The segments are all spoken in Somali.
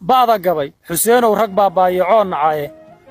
ba'da gabay xuseenow rag baa baayacoon nacaaye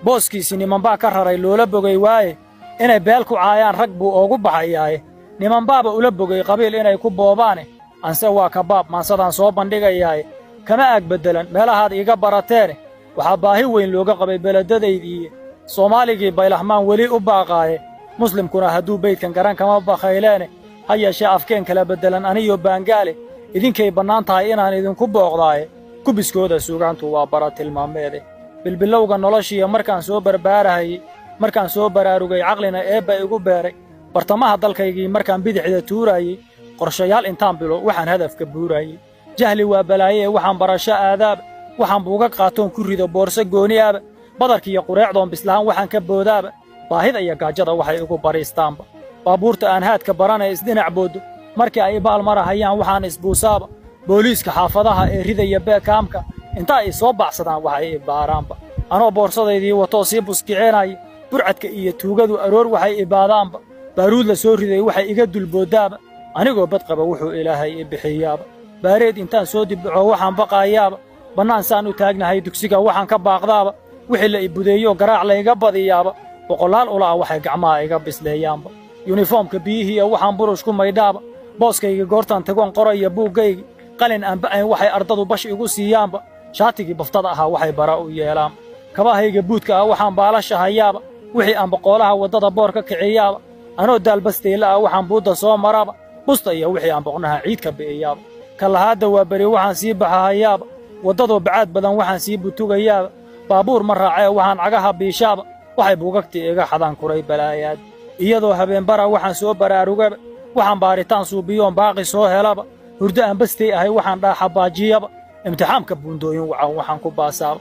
booskiisii nimanbaa ka raray loola bogay waaye inay beel ku caayaan rag buu oogu baxayaaye nimanbaaba ula bogay qabiil inay ku boobaane anse waa kabaab maansadaan soo bandhigayaaye kama aag beddelan meelahaad iiga barateene waxaa baahi weyn looga qabay beledadaydiiye soomaaligii baylahmaan weli u baaqaaye muslimkuna hadduu beydkan garan kama bakhayleene ha yeeshee afkeen kala beddelan aniyo baangaale idinkay bannaan tahay inaan idinku booqdaaye kubiskooda suugaantu waa bara tilmaameede bilbilowga noloshiiya markaan soo barbaarahayey markaan soo baraarugay caqlina eebba igu beeray bartamaha dalkaygii markaan bidixda tuuraayey qorshayaal intaan bilo waxaan hadafka buuraayey jahli waa balaaye waxaan barasho aadaaba waxaan buuga qaatoon ku rido boorso gooniyaaba badarkiiyo qureecdoon bislahaan waxaan ka boodaaba baahida iyo gaajada waxay igu bariistaanba baabuurta aan haadka baranaya isdhinac booddo markii ay baal marahayaan waxaan isbuusaaba booliiska xaafadaha ee ridaya beekaamka inta ay soo baxsadaan waxay i baaraanba anoo boorsadaydii watoo sii buskiceenaya burcadka iyo tuugadu aroor waxay i baadaanba baaruud la soo riday waxay iga dulbooddaaba anigoo badqaba wuxuu ilaahay i bixiyaaba baareed intaan soo dibdhaco waxaan baqaayaaba bannaan saan u taagnahay dugsiga waxaan ka baaqdaaba wixii la i budeeyo garaac layga badiyaaba boqolaal ula'a waxay gacmaha iga bisleeyaanba yunifoomka biyihiiya waxaan burush ku maydhaaba booskayga goortaan tagoon qoraya buuggaygi qalin aan ba'ayn waxay ardadu bash igu siiyaanba shaatigii baftada ahaa waxay bara u yeelaanba kabahayga buudka ah waxaan baalasha hayaaba wixii aan boqoolaha waddada boor ka kiciyaaba anoo daalbastayla ah waxaan buudda soo maraba busta iyo wixii aan boqnaha ciid ka bi'iyaaba kallahaadda waa beri waxaan sii baxahayaaba waddadoo bacaad badan waxaan sii butugayaaba baabuur ma raacee waxaan cagaha biishaaba waxay buugagtii iga xadaan kuray balaayaad iyadoo habeenbara waxaan soo baraarugaba waxaan baaritaan suubiyoon baaqi soo helaba hurdo aan bastay ahay waxaan dhaaxa baajiyaba imtixaamka buundooyin wacan waxaan ku baasaaba